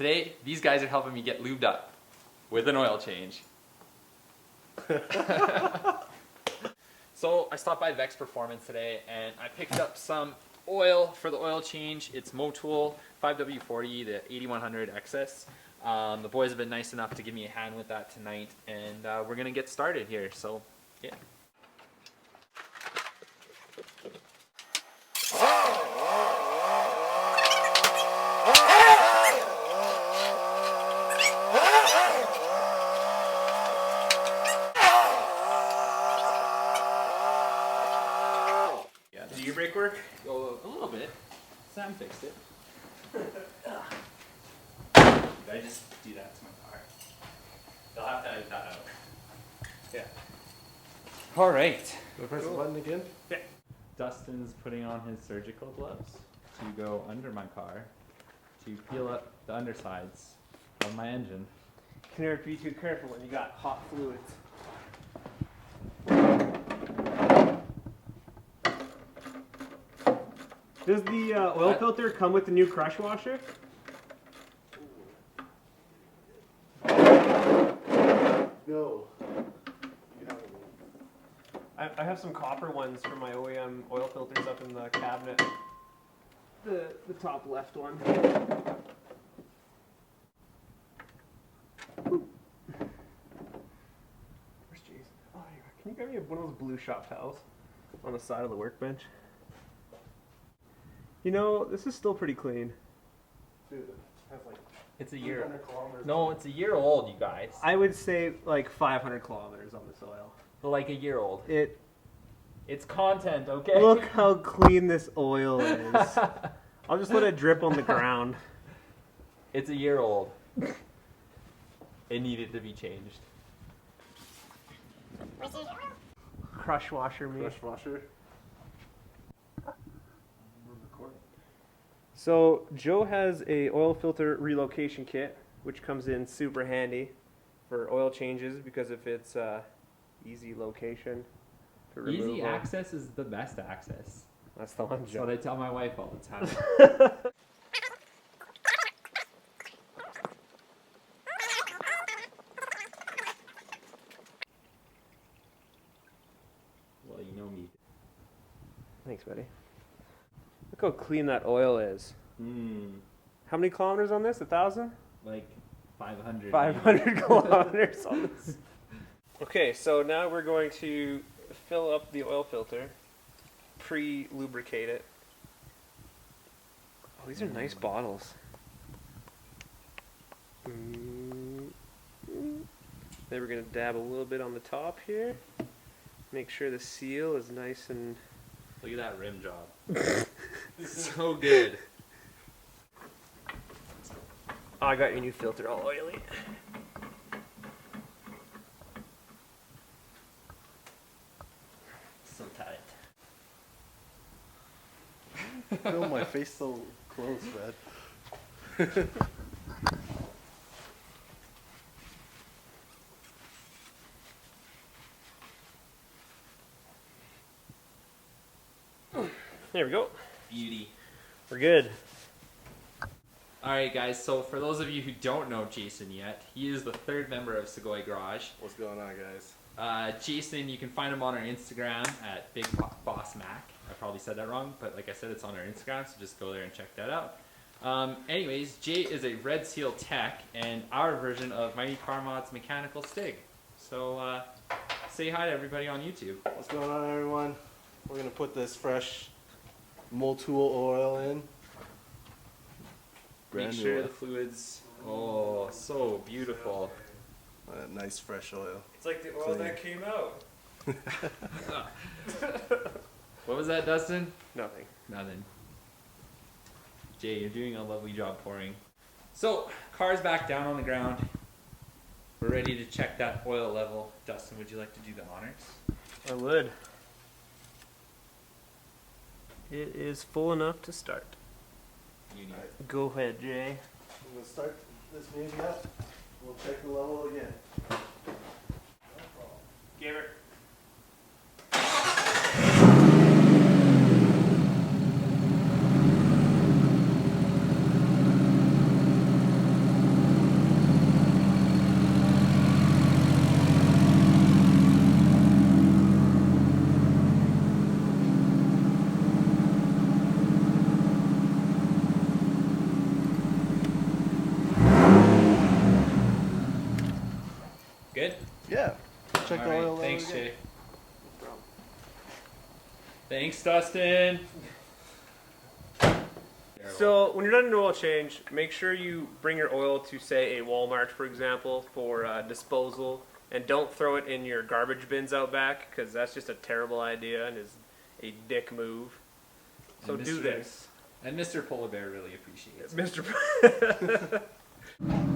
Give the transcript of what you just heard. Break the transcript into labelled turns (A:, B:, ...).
A: Today, these guys are helping me get lubed up with an oil change. So I stopped by VexPerformance today and I picked up some oil for the oil change. It's Motul 5W40, the 8100 XS. The boys have been nice enough to give me a hand with that tonight, and we're gonna get started here. So yeah.
B: Do your brake work?
A: Oh, a little bit. Sam fixed it.
B: Did I just do that to my car? They'll have to edit that out.
A: Yeah. All right.
C: Do I press the button again?
B: Yeah.
A: Dustin's putting on his surgical gloves to go under my car to peel up the undersides of my engine.
B: Can never be too careful when you got hot fluids. Does the oil filter come with the new crush washer?
C: No.
B: I have some copper ones for my OEM oil filters up in the cabinet. The top left one. Ooh. Where's Jayson? Oh, here. Can you grab me one of those blue shop towels on the side of the workbench? You know, this is still pretty clean.
C: Dude, it has like
A: It's a year.
C: 200 kilometers.
A: No, it's a year old, you guys.
B: I would say like 500 kilometers on this oil.
A: Like a year old.
B: It's
A: content, okay?
B: Look how clean this oil is. I'll just let it drip on the ground.
A: It's a year old. It needed to be changed.
B: Crush washer me.
C: Crush washer.
B: So Joe has a oil filter relocation kit, which comes in super handy for oil changes because of its easy location to remove.
A: Easy access is the best access.
B: That's the one,
A: That's
B: Joe.
A: what I tell my wife all the time. Well, you know me.
B: Thanks, buddy. Look how clean that oil is. How many kilometers on this? 1,000?
A: Like 500.
B: 500 kilometers on this. Okay, so now we're going to fill up the oil filter, pre-lubricate it. Oh, these are nice bottles. Then we're going to dab a little bit on the top here. Make sure the seal is nice and...
A: Look at that rim job. So good.
B: Oh, I got your new filter all oily. So tight.
C: Feel my face so close, man.
B: There we go.
A: Beauty.
B: We're good.
A: Alright guys, so for those of you who don't know Jayson yet, he is the third member of Segoy Garage.
C: What's going on, guys?
A: Jayson, you can find him on our Instagram at Big Boss Mac. I probably said that wrong, but like I said, it's on our Instagram, so just go there and check that out. Anyways, Jay is a Red Seal tech and our version of Mighty Car Mod's mechanical Stig. So say hi to everybody on YouTube.
C: What's going on, everyone? We're gonna put this fresh Motul oil in.
A: Make sure the fluids, oh, so beautiful.
C: Nice fresh oil.
B: It's like the oil that came out.
A: What was that, Dustin?
B: Nothing.
A: Nothing. Jay, you're doing a lovely job pouring. So, car's back down on the ground. We're ready to check that oil level. Dustin, would you like to do the honors?
B: I would. It is full enough to start.
A: You need it.
B: Go ahead, Jay.
C: I'm gonna start this baby up. We'll check the level again.
B: Give her.
A: Thanks, Dustin.
B: So when you're done an oil change, make sure you bring your oil to, say, a Walmart, for example, for disposal, and don't throw it in your garbage bins out back, because that's just a terrible idea and is a dick move. So
A: And
B: do
A: Mr.
B: this.
A: And Mr. Polar Bear really appreciates it.
B: Mr.